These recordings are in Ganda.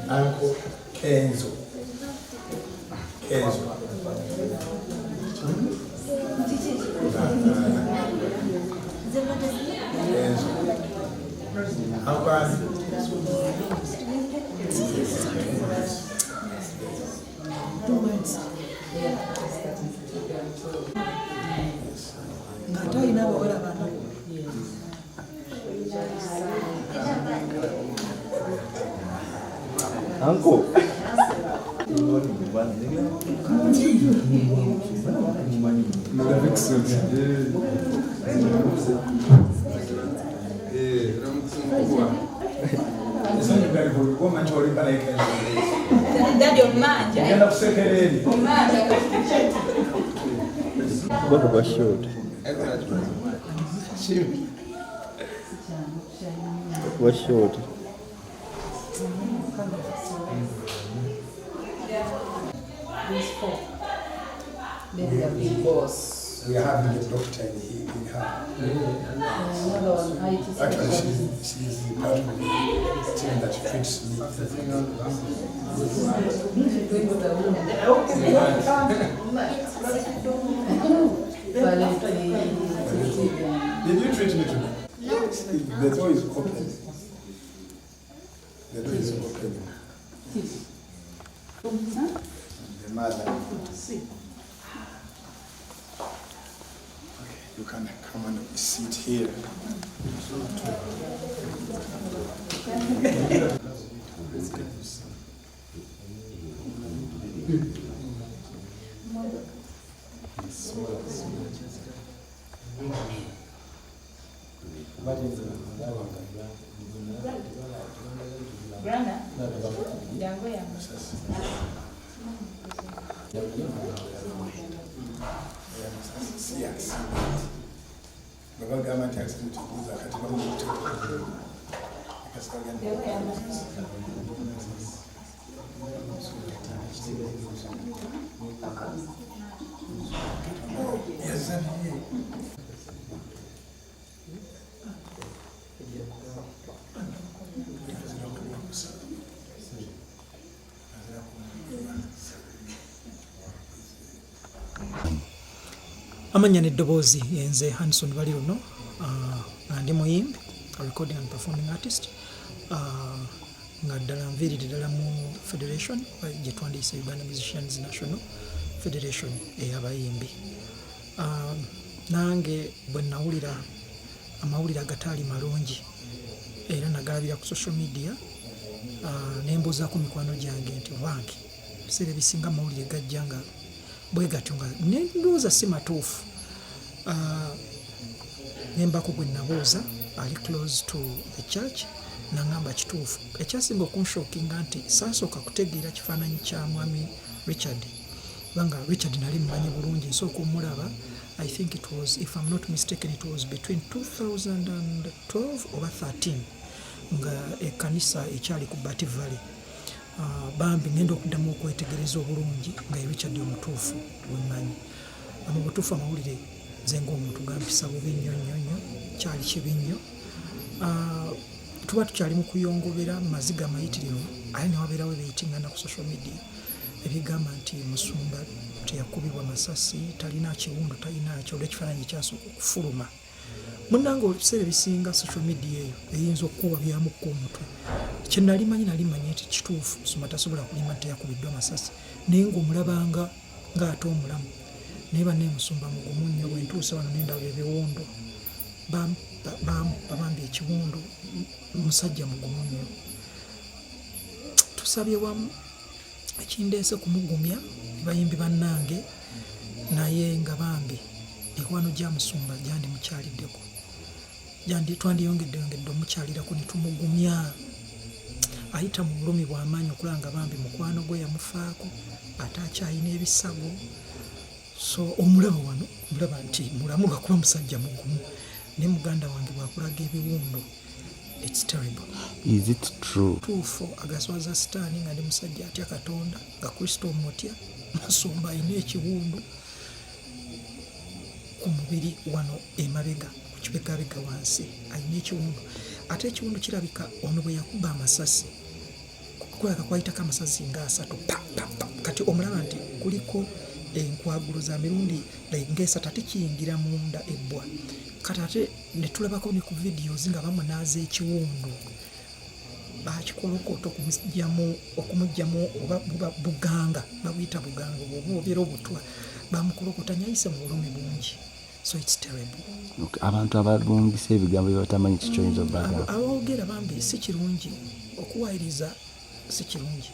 Uncle Kenzo. Kenzo. How about Uncle. What about short? What short? These four. Then the big boss. we are having a doctor in her? Another one, IT Actually, she's part of the team that fits me. Did you treat me today? No. The door is open. The door is open. The mother. Okay, you can come and sit here. Granda? Yango yango. Yes. Baba government has to do that. Amanya n'eddoboozi yenze Hanson bali luno nga ndi muyimbi, a recording and performing artist, nga ddala nviiridde ddala mu federation gye twandiyise Uganda Musicians National Federation ey'abayimbi. Nange bwe nawulira amawulire agataali malungi era nagalabira ku social media, ne mbuuzaako mikwano gyange nti wange ebiseera ebisinga amawulire gajja nga bwe gatyo nga ndowooza si matuufu. Nembako gwe nabuuza ali close to the church nangamba kituufu. Ekyasinga okunshokinga nti saasooka kutegeera kifaananyi kya mwami Richard, kubanga Richard nali mmanyi bulungi, nsooka omulaba. I think it was, if I'm not mistaken, it was between 2012 or 13 nga ekkanisa ekyali ku Bati Valley. Bambi ngenda okuddamu okwetegereza obulungi nga Richard omutuufu wemmanyi. Mu butuufu amawulire nze ng'omuntu gampisa bubi nnyo nnyo nnyo, kyali kibi nnyo. Tuba tukyali mu kuyongobera mu maziga amayitirivu, aye ne wabeerawo ebiyitiŋŋana ku social media ebigamba nti Musumba teyakubibwa masasi, talina kiwundu, talinakyo, olw'ekifaananyi kyasooka okufuluma. Munnange ebiseera ebisinga social media eyo eyinza okuwabyamuko omutwe. Kye nali manyi nti kituufu Musumba tasobola kulima nti yakubiddwa masasi, naye ng'omulabanga ng'ate omulamu. Naye banne Musumba mugumu nnyo, bwe ntuuse wano ne ndaba ebiwundu babambye ekiwundu, musajja mugumu nnyo. Tusabye wamu ekindeese kumugumya bayimbi bannange, naye nga bambi mikwano gya Musumba gyandi mukyaliddeko, twandiyongedde omukyalirako ne tumugumya. ayita mu bulumi bw'amaanyi okulanga bambi mukwano gwe yamufaako ate akyayina ebisago. So omulaba wano mulaba nti mulamu lwakuba musajja mugumu, ne muganda wange bwakulaga ebiwundu. It's terrible. Is it true? Tuufo agaswaza sitaani nga ndi musajja atya Katonda nga Kristo omutya Musumba ayina ekiwundu ku mubiri wano emabega ku kibegabega wansi ayina ekiwundu. Ate ekiwundu kirabika ono bwe yakuba amasasi kulaka kwayitako amasasi nga 3 kati omulaba nti kuliko enkwagulo za mirundi ng'esatu ate kiyingira munda ebbwa. Kati ate ne tulabako ne ku videos nga bamunaaza ekiwundu bakikolokota okumugyamu oba buganga babuyita buganga oba obeera obutwa bamukolokota nyayise mu bulumi bungi. So it's terrible. Okay. Abantu abalungisa ebigambo byabatamanyi kikyoyinza obagamba aboogera bambi si kirungi okuwayiriza, si kirungi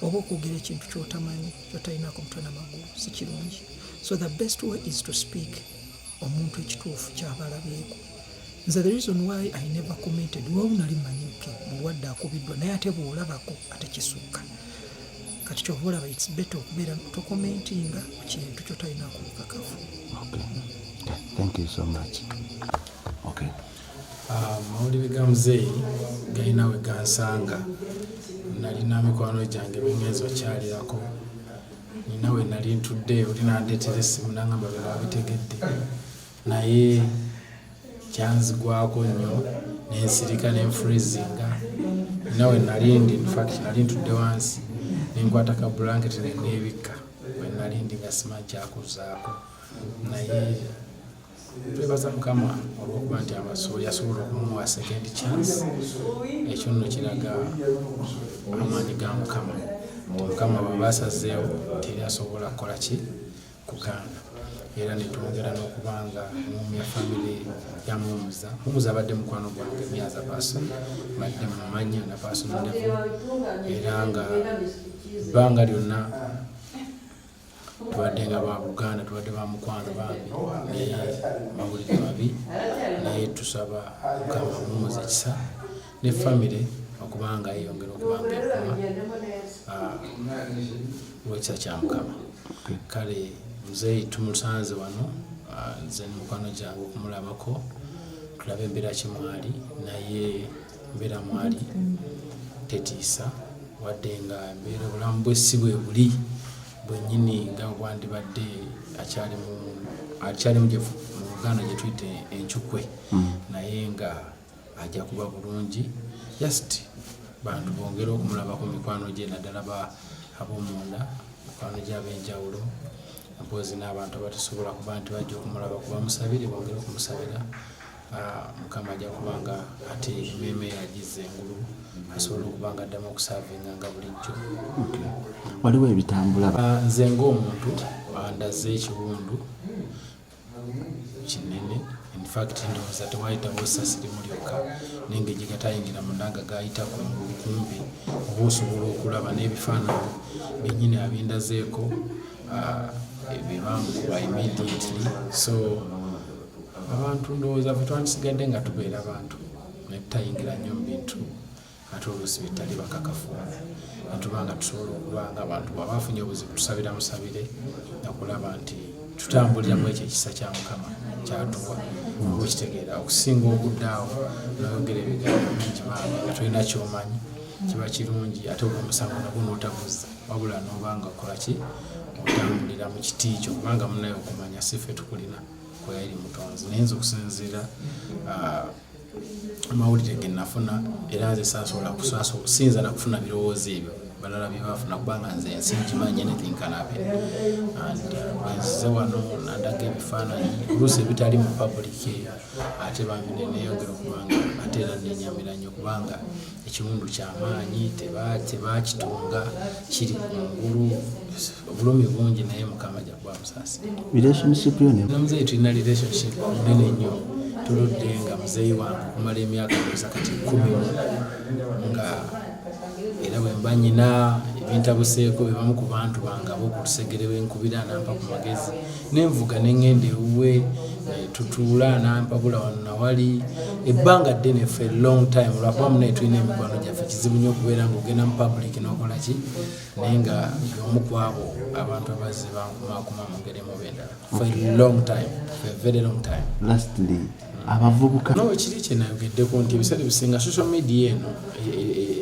oba okwogera ekintu kyotamanyi kyotalinako mutwe n'amagulu si kirungi. So the best way is to speak omuntu ekituufu kyabalabyeko. Nze the reason why I never commented wawu nali mmanyiike mulwadde akubiddwa naye ate bw'olabako ate kisuuka. Kati kyova olaba it's better okubeera tokomentinga ku kintu kyotalinako bukakafu. Okay. Thank you so much. Okay. Mawulire ga muzeeyi galina we gansanga. Nalina mikwano gyange bingenzi okyalirako. Nina we nali ntudde oli nandeetera essimu nangamba bye babitegedde. Naye kyanzigwako nnyo nensirika nenfreezinga. Nina we nali ndi, in fact nali ntudde wansi nenkwata ka blanket neneebikka we nali ndi nga simanyi kyakuzaako. Naye twebaza Mukama olw'okuba nti yasobola okumuwa second chance. Ekyo nno kiraga amaanyi ga Mukama. Mukama bwe basazeewo teryasobola kukola ki kugaana. Era netwongera n'okubanga mumya family ya Mumuza abadde mukwano gwange myaza paso badde mumanya na paso level. Era nga bbanga lyonna tubadde nga ba Buganda, tubadde ba mukwano bambi naye mawulire mabi. Naye tusaba Mukama Mumuza ekisa ne family okubanga yeyongera okubanga ekuma lw'ekisa kya Mukama. Kale muzeeyi tumusanze wano, nze mukwano gyange okumulabako tulabe embeera kimwali, naye embeera mwali tetiisa wadde nga embeera obulamu bwe si bwe buli bwennyini nga bwandibadde akyali mu Uganda gye tuyite enkyukwe. Naye nga ajja kuba bulungi just bantu bongera okumulabako mikwano gye naddala ab'omunda mikwano gye ab'enjawulo mpozi n'abantu abatasobola kuba nti bajja okumulaba kuba musabire bongera okumusabira. Mukama ajja kubanga ate emmeeme yagize engulu asobola okubanga addamu okusaavinga nga bulijjo. Waliwo ebitambula nze ng'omuntu ndaze ekiwundu kinene. In fact ndowooza tewayitawo ssasi limulyoka nenge gye gatayingira munda nga gayita kumpi oba osobola okulaba n'ebifaananyi byennyini abindazeeko ebibamukuba immediately. So abantu ndowooza fe twandisigadde nga tubeera abantu nebitayingira nnyo mu bintu ate oluusi bitali bakakafu netubanga tusobola okuba nga abantu bw'abafunye obuzibu tusabira musabire nakulaba nti tutambuliramu ekyo ekisa kya Mukama kyatuwa oba okitegeera okusinga obuddaawo noyogera ebigambo bingi bange nga tolina kyomanyi kiba kirungi ate ogwomusango nagwo n'otabuza wabula n'obanga okola ki otambulira mu kiti kyo kubanga munaye okumanya sife tukulina kweyali mutonzi. Naye nze okusinziira amawulire ge nafuna era nze sinza nakufuna birowoozo ebyo balala bye bafuna kubanga nze sinkimanyi anything can happen. And bwenzize wano nandaga ebifaananyi oluusi ebitali mu public ate bambi neneyongera okubanga ate era nenyamira nnyo kubanga ekiwundu ky'amaanyi tebakitunga kiri kungulu obulumi bungi naye Mukama ajja kuba musaasire. relationship yone Muzeeyi tulina relationship nene nnyo tuludde nga muzeeyi wange okumala emyaka ndowooza kati 10 nga era bwe mba nyina ebintabuseeko be bamu ku bantu bange ab'okulusegere bwenkubira nampa ku magezi nenvuga neŋŋenda ewuwe tutuula nampabula wano nawali ebbanga ddene for a long time lwakuba munaye tulina emikwano gyaffe kizibu nnyo okubeera ng'ogenda mu public n'okola ki naye nga omu ku abo abantu abazze bankumaakuma mu ngeri emu b'endala for a long time, for a very long time. Lastly, abavubuka no kiri kye nayogeddeko nti ebiseera bisinga social media eno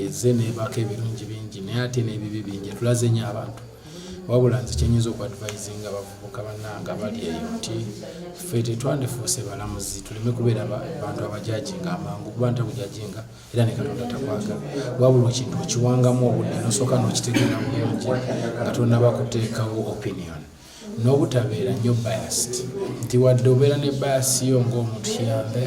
ezze neebaako ebirungi bingi naye ate n'ebibi bingi tulaze nnyo abantu wabula nze kyenyinza okuadvisinga abavubuka bannanga bali eyo nti ffe tetwandifuuse balamuzi tuleme kubeera bantu abajajinga amangu kuba ntabujajinga era ne Katonda takwagala wabula ekintu okiwangamu obudde nosooka n'okitegeera bulungi nga tonnaba kuteekawo opinion n'obutabeera nnyo biased nti wadde obeera ne bias yo ng'omuntu kiyambe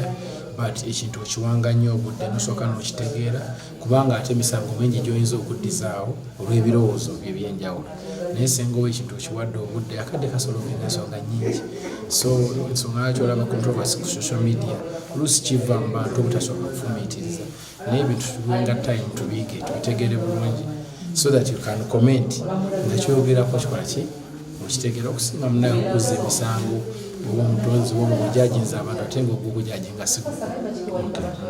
but ekintu okiwanga nnyo obudde nosooka n'okitegeera kubanga ate emisango mingi gy'oyinza okuddizaawo olw'ebirowoozo by'ebyenjawulo naye senga owa ekintu okiwadde obudde akadde kasolvinga ensonga nnyingi so ensonga lwaki olaba controversy ku social media oluusi kiva mu bantu obutasooka kufumiitiriza naye ebintu tuwenga time tubiige tubitegeere bulungi so that you can comment nga kyogerako kikola ki okitegeera okusinga munaye okuzza emisango oba omutonzi woba omujajinza abantu ate nga ogw'obujajinga si gumu.